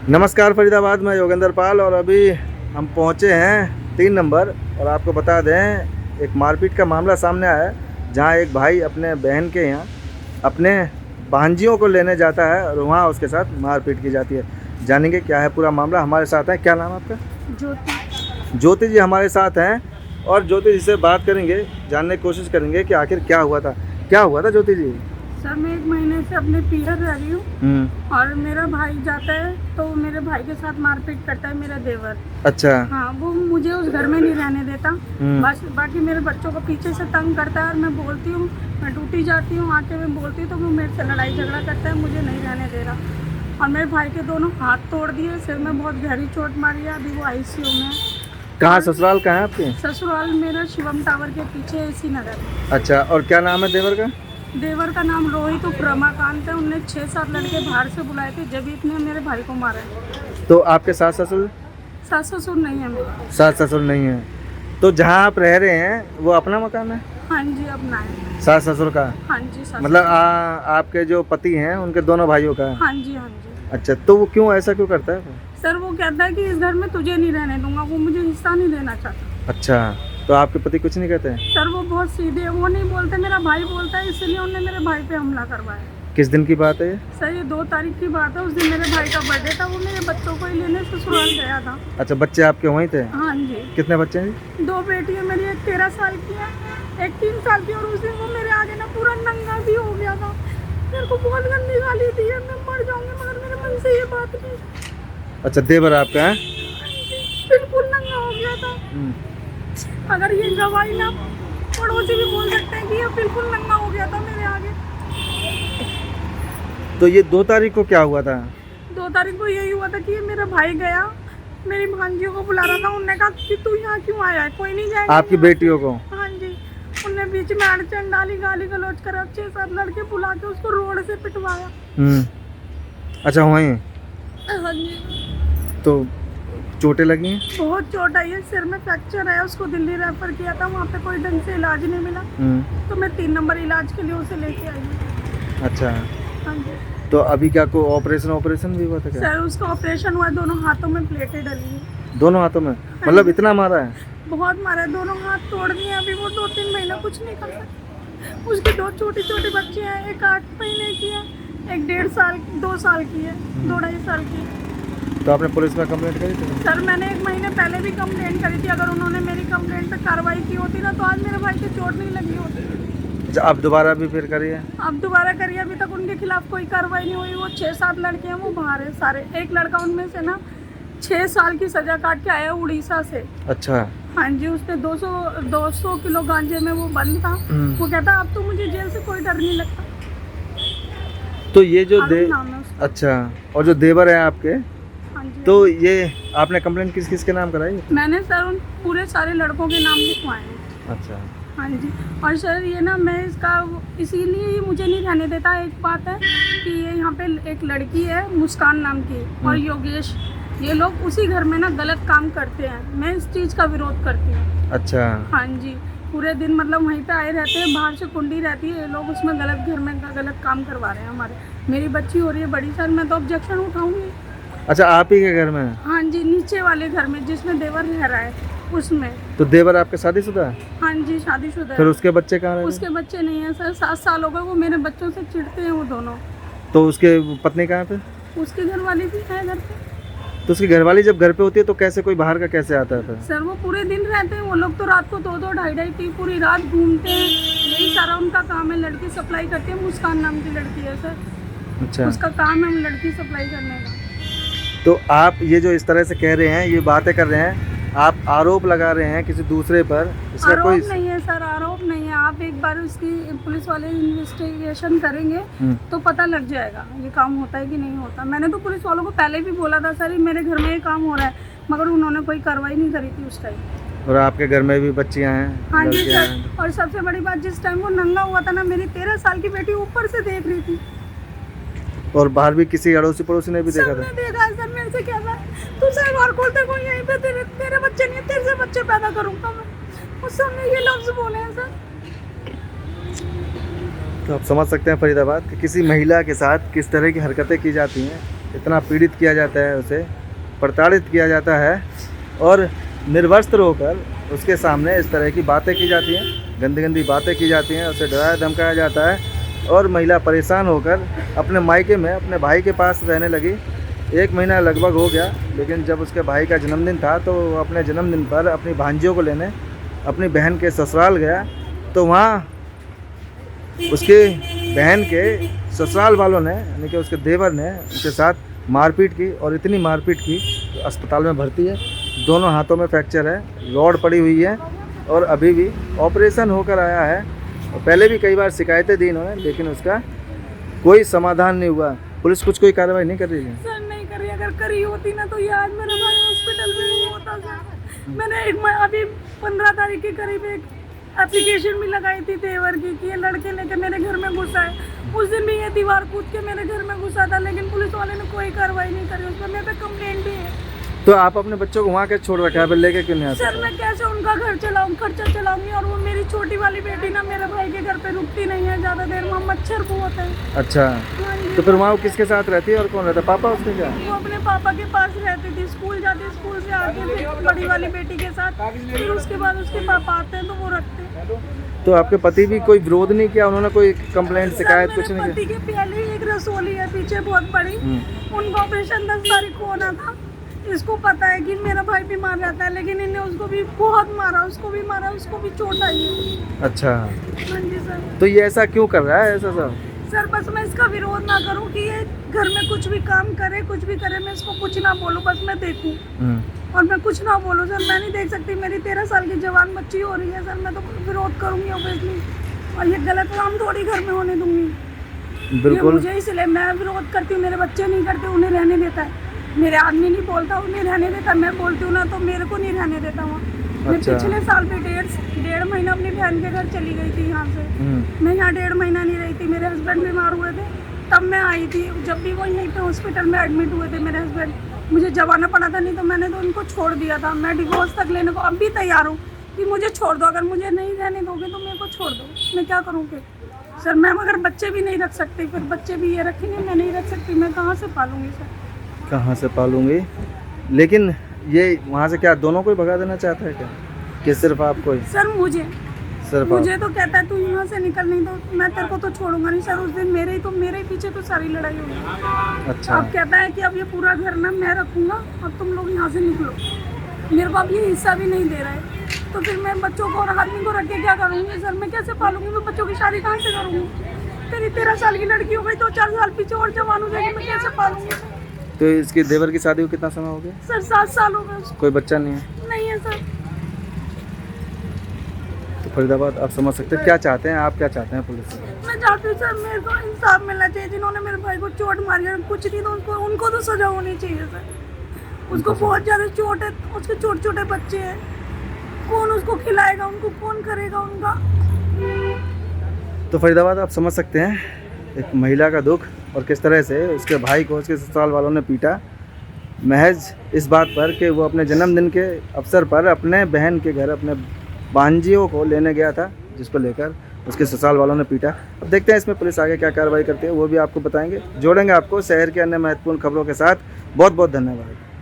नमस्कार फरीदाबाद में योगेंद्र पाल। और अभी हम पहुंचे हैं 3 नंबर। और आपको बता दें, एक मारपीट का मामला सामने आया है, जहां एक भाई अपने बहन के यहाँ अपने भांजियों को लेने जाता है और वहां उसके साथ मारपीट की जाती है। जानेंगे क्या है पूरा मामला। हमारे साथ है, क्या नाम है आपका? ज्योति। ज्योति जी हमारे साथ हैं और ज्योति जी से बात करेंगे, जानने की कोशिश करेंगे कि आखिर क्या हुआ था। क्या हुआ था ज्योति जी? सर मैं 1 महीने से अपने पीहर रह रही हूँ और मेरा भाई जाता है तो मेरे भाई के साथ मारपीट करता है मेरा देवर। अच्छा। हाँ, वो मुझे उस घर में नहीं रहने देता। बस बाकी मेरे बच्चों को पीछे से तंग करता है और मैं बोलती हूँ, मैं ड्यूटी जाती हूँ, आके मैं बोलती हूँ तो वो मेरे से लड़ाई झगड़ा करता है, मुझे नहीं रहने दे रहा। और मेरे भाई के दोनों हाथ तोड़ दिए, सिर में बहुत गहरी चोट मारी है, अभी वो ICU में है। कहाँ ससुराल कहाँ है आपके? ससुराल मेरा शिवम टावर के पीछे AC नगर। अच्छा, और क्या नाम है देवर का? देवर का नाम रोहित उर्फ रमाकांत है। उनने 6-7 लड़के बाहर से बुलाए थे, जब इतने मेरे भाई को मारा है। तो आपके सास ससुर? सास ससुर नहीं है मेरे। सास ससुर नहीं है। तो जहाँ आप रह रहे हैं वो अपना मकान है? हाँ जी, अपना है। सास ससुर का? हाँ जी, सास मतलब आपके जो पति हैं उनके दोनों भाइयों का है? हाँ जी, हाँ जी। अच्छा, तो वो क्यों ऐसा क्यों करता है? सर वो कहता है कि इस घर में तुझे नहीं रहने दूंगा, वो मुझे हिस्सा नहीं देना चाहता। अच्छा, तो आपके पति कुछ नहीं कहते हैं? सर वो बहुत सीधे है, वो नहीं बोलते, मेरा भाई बोलता है, इसलिए उन्होंने मेरे भाई पे हमला करवाया। किस दिन की बात है ये? सर ये 2 तारीख की बात है। उस दिन मेरे भाई का बर्थडे था, वो मेरे बच्चों को ही लेने ससुराल गया था। अच्छा, बच्चे आपके वहीं थे? हाँ जी। कितने बच्चे हैं? 2 बेटी है मेरी, एक 13 साल की है, एक 3 साल की। और उस दिन वो मेरे आगे ना पूरा नंगा भी हो गया था। मेरे को बहुत गंदी गाली दी है, मैं मर जाऊंगी, मगर मेरे मन से ये बात नहीं। अच्छा, देवर आपका है? बिल्कुल नंगा हो गया था। अगर ये गवाही ना पड़ोसी भी बोल सकते हैं कि ये बिल्कुल नंगा हो गया था मेरे आगे। तो ये 2 तारीख को क्या हुआ था? 2 तारीख को यही हुआ था कि मेरा भाई गया, मेरी भांजियों को बुला रहा था। उन्होंने कहा कि तू यहाँ क्यों आया है, कोई नहीं जाएगा। आपकी बेटियों को? हाँ जी। उनने बीच में अड़चन डाली, गाली गलौज करा, 6-7 लड़के बुला के उसको रोड से पिटवाया। अच्छा, वहीं? हाँ जी। तो चोटें लगी हैं? बहुत चोट आई है, सिर में फ्रैक्चर है, उसको दिल्ली रेफर किया था, वहाँ पे कोई ढंग से इलाज नहीं मिला। तो मैं 3 नंबर इलाज के लिए उसे लेके आई हूँ। अच्छा। हाँ जी। तो अभी क्या कोई ऑपरेशन भी हुआ था क्या? सर उसका ऑपरेशन हुआ है, दोनों हाथों में प्लेटें डली है। दोनों हाथों में? मतलब इतना मारा है? बहुत मारा है, दोनों हाथ तोड़ दिए। अभी वो 2-3 महीना कुछ नहीं कर सकता। उसके 2 छोटे बच्चे हैं, एक 8 महीने की है, एक 1.5 साल 2 साल की है, 2-2.5 साल की है। तो आपने पुलिस में कंप्लेंट करी थी? सर मैंने 1 महीने पहले भी कंप्लेंट करी थी। अगर उन्होंने मेरी कंप्लेंट पे कार्रवाई की होती ना, तो आज मेरे भाई की चोट नहीं लगी होती। अच्छा, आप दोबारा भी फिर करी है? अब दोबारा करिए, अभी तक उनके खिलाफ कोई कार्रवाई नहीं हुई। वो 6-7 लड़के हैं, वो बाहर है सारे। एक लड़का उनमें से ना 6 साल की सजा काट के आया उड़ीसा से। अच्छा। हाँ जी, उसने 200 किलो गांजे में वो बंद था। वो कहता अब तो मुझे जेल से कोई डर नहीं लगता। तो ये जो नाम है उसका। अच्छा, और जो देवर है आपके, हाँ जी। तो ये आपने कंप्लेंट किस किस के नाम कराई? मैंने सर उन पूरे सारे लड़कों के नाम लिखवाए हैं। अच्छा। हाँ जी। और सर ये ना मैं इसका इसीलिए ही मुझे नहीं रहने देता। एक बात है कि ये यहाँ पे एक लड़की है मुस्कान नाम की और योगेश, ये लोग उसी घर में ना गलत काम करते हैं। मैं इस चीज़ का विरोध करती हूँ। अच्छा। हाँ जी। पूरे दिन मतलब वहीं पे आए रहते हैं, बाहर से कुंडी रहती है, ये लोग उसमें गलत घर में गलत काम करवा रहे हैं हमारे। मेरी बच्ची हो रही है बड़ी, सर मैं तो ऑब्जेक्शन उठाऊंगी। अच्छा, आप ही के घर में? हाँ जी, नीचे वाले घर में जिसमें देवर रह रहा है उसमें। तो देवर आपके शादीशुदा है? हाँ जी, शादीशुदा है। फिर उसके बच्चे कहाँ रहते हैं? उसके बच्चे नहीं है सर, 7 साल हो गए। वो मेरे बच्चों से चिढ़ते हैं वो दोनों। तो उसके पत्नी कहाँ पे? उसके घर वाली भी है घर पे। तो उसकी घरवाली जब घर पे होती है तो कैसे कोई बाहर का कैसे आता है फिर? सर वो पूरे दिन रहते हैं, वो लोग तो रात को 2-2 ढाई-ढाई 3 पूरी रात घूमते हैं। यही सारा उनका काम है। लड़की सप्लाई करती है, मुस्कान नाम की लड़की है सर। अच्छा। उसका काम है लड़की सप्लाई करने का। तो आप ये जो इस तरह से कह रहे हैं, ये बातें कर रहे हैं, आप आरोप लगा रहे हैं किसी दूसरे पर, इसका आरोप कोई? नहीं है सर, आरोप नहीं है। आप एक बार उसकी पुलिस वाले इन्वेस्टिगेशन करेंगे तो पता लग जाएगा ये काम होता है कि नहीं होता। मैंने तो पुलिस वालों को पहले भी बोला था सर मेरे घर में ये काम हो रहा है, मगर उन्होंने कोई कार्रवाई नहीं करी थी उस टाइम। और आपके घर में भी बच्चियां हैं? हाँ जी सर। और सबसे बड़ी बात, जिस टाइम वो नंगा हुआ था ना, मेरी 13 साल की बेटी ऊपर से देख रही थी। और बाहर भी किसी अड़ोसी पड़ोसी ने भी देखा था? सबने देखा सर। मेरे से क्या था, तू सर और खोलते को यहीं पे तेरे बच्चे नहीं, तेरे से बच्चे पैदा करूंगा मैं। उससे हमने ये लफ्ज बोले हैं सर। तो आप समझ सकते हैं फरीदाबाद कि किसी महिला के साथ किस तरह की हरकतें की जाती हैं। इतना पीड़ित किया जाता है, उसे प्रताड़ित किया जाता है और निर्वस्त्र होकर उसके सामने इस तरह की बातें की जाती हैं, गंदी गंदी बातें की जाती हैं, उसे डराया धमकाया जाता है और महिला परेशान होकर अपने मायके में अपने भाई के पास रहने लगी। 1 महीना लगभग हो गया, लेकिन जब उसके भाई का जन्मदिन था तो वो अपने जन्मदिन पर अपनी भांजियों को लेने अपनी बहन के ससुराल गया, तो वहाँ उसके बहन के ससुराल वालों ने यानी कि उसके देवर ने उनके साथ मारपीट की और इतनी मारपीट की तो अस्पताल में भर्ती है। दोनों हाथों में फ्रैक्चर है, रॉड पड़ी हुई है और अभी भी ऑपरेशन होकर आया है। और पहले भी कई बार शिकायतें दी इन्होंने, लेकिन उसका कोई समाधान नहीं हुआ। पुलिस कुछ कोई कार्रवाई नहीं कर रही है। सर नहीं करी, अगर करी होती ना तो ये आज मेरा भाई हॉस्पिटल में नहीं होता सर। मैंने अभी 15 तारीख के करीब एक एप्लीकेशन भी लगाई थी तेवर की कि ये लड़के लेके मेरे घर में घुसा है। उस दिन भी ये दीवार कूद के मेरे घर में घुसा था, लेकिन पुलिस वाले ने कोई कार्रवाई नहीं करी। उस पर मेरे पे कंप्लेंट भी है। तो आप अपने बच्चों को वहाँ के छोड़ रखा है, लेके क्यों नहीं आते? सर मैं कैसे उनका घर खर्चा चलाऊंगी? और वो मेरी छोटी वाली बेटी ना मेरे भाई के घर पे रुकती नहीं है ज़्यादा देर, वहाँ मच्छर बहुत है। अच्छा, तो फिर वहाँ वो किसके साथ रहती है और कौन रहता है? पापा उसके क्या? वो अपने पापा के पास रहती थी, स्कूल जाती, स्कूल से आके फिर बड़ी वाली बेटी के साथ, फिर उसके बाद उसके पापा आते हैं तो वो रखते हैं। तो आपके पति भी कोई विरोध नहीं किया? उन्होंने कोई कंप्लेंट शिकायत कुछ नहीं पति के पहले ही एक रसोली है पीछे बहुत बड़ी, उनका ऑपरेशन 10 तारीख को होना था। इसको पता है कि मेरा भाई बीमार रहता है, लेकिन इन्हें उसको भी बहुत मारा, उसको भी मारा, उसको भी चोट आई है। अच्छा, हाँ जी सर। तो ये ऐसा क्यों कर रहा है ऐसा सब? सर बस मैं इसका विरोध ना करूं कि ये घर में कुछ भी काम करे, कुछ भी करे, मैं इसको कुछ ना बोलूं, बस मैं देखूं और मैं कुछ ना बोलूं। सर मैं नहीं देख सकती, मेरी 13 साल की जवान बच्ची हो रही है सर, मैं तो विरोध करूंगी ऑब्वियसली, और ये गलत काम थोड़ी घर में होने दूंगी। बिल्कुल, मुझे इसलिए मैं विरोध करती हूँ, मेरे बच्चे नहीं करते, उन्हें रहने देता है। मेरे आदमी नहीं बोलता, उन्हें रहने देता, मैं बोलती हूँ ना तो मेरे को नहीं रहने देता वहाँ। मैं पिछले साल भी डेढ़ महीना अपनी बहन के घर चली गई थी यहाँ से। मैं यहाँ 1.5 महीना नहीं रही थी, मेरे हस्बैंड बीमार हुए थे तब मैं आई थी। जब भी वो यहीं पे हॉस्पिटल में एडमिट हुए थे मेरे हस्बैंड, मुझे जवाना पड़ा था, नहीं तो मैंने तो उनको छोड़ दिया था। मैं डिवोर्स तक लेने को अब भी तैयार हूँ कि मुझे छोड़ दो, अगर मुझे नहीं रहने दोगे तो मेरे को छोड़ दो, मैं क्या करूँ फिर? सर मैं अगर बच्चे भी नहीं रख सकती, फिर बच्चे भी ये रखेंगे, मैं नहीं रख सकती, मैं कहाँ से पालूंगी सर? कहाँ से पालूंगी? लेकिन ये वहाँ से क्या दोनों को ही भगा देना चाहता है क्या, कि सिर्फ आपको ही? सर मुझे सिर्फ तो कहता है तू यहाँ से निकल, नहीं तो मैं तेरे को तो छोड़ूंगा नहीं। सर उस दिन मेरे ही पीछे तो सारी लड़ाई हुई। अच्छा, अब कहता है कि अब ये पूरा घर ना मैं रखूंगा, अब तुम लोग यहाँ से निकलो। मेरे को अब ये हिस्सा भी नहीं दे रहा है, तो फिर मैं बच्चों को और आदमी को रख के क्या करूँगी सर? मैं कैसे पालूंगी? मैं बच्चों की शादी कहाँ से करूँगी? तेरी 13 साल की लड़की हो गई, 2-4 साल पीछे और जवान हो जाएगी, मैं कैसे पालूंगी? तो इसके देवर की शादी को कितना समय हो गया? सर 7 साल हो गए। कोई बच्चा नहीं है? नहीं है सर। तो फरीदाबाद आप समझ सकते हैं क्या चाहते हैं, आप क्या चाहते हैं पुलिस से? मैं चाहती हूँ सर मेरे को इंसाफ मिलना चाहिए। जिन्होंने मेरे भाई को चोट मारी है, कुछ नहीं तो उनको तो सजा होनी चाहिए सर। उसको बहुत ज़्यादा चोट है, उसके छोटे छोटे बच्चे हैं, कौन उसको खिलाएगा, उनको कौन करेगा उनका? तो फरीदाबाद आप समझ सकते हैं एक महिला का दुख और किस तरह से उसके भाई को उसके ससुराल वालों ने पीटा, महज इस बात पर कि वो अपने जन्मदिन के अवसर पर अपने बहन के घर अपने भांजियों को लेने गया था, जिसको लेकर उसके ससुराल वालों ने पीटा। अब देखते हैं इसमें पुलिस आगे क्या कार्रवाई करती है, वो भी आपको बताएंगे। जोड़ेंगे आपको शहर के अन्य महत्वपूर्ण खबरों के साथ। बहुत बहुत धन्यवाद।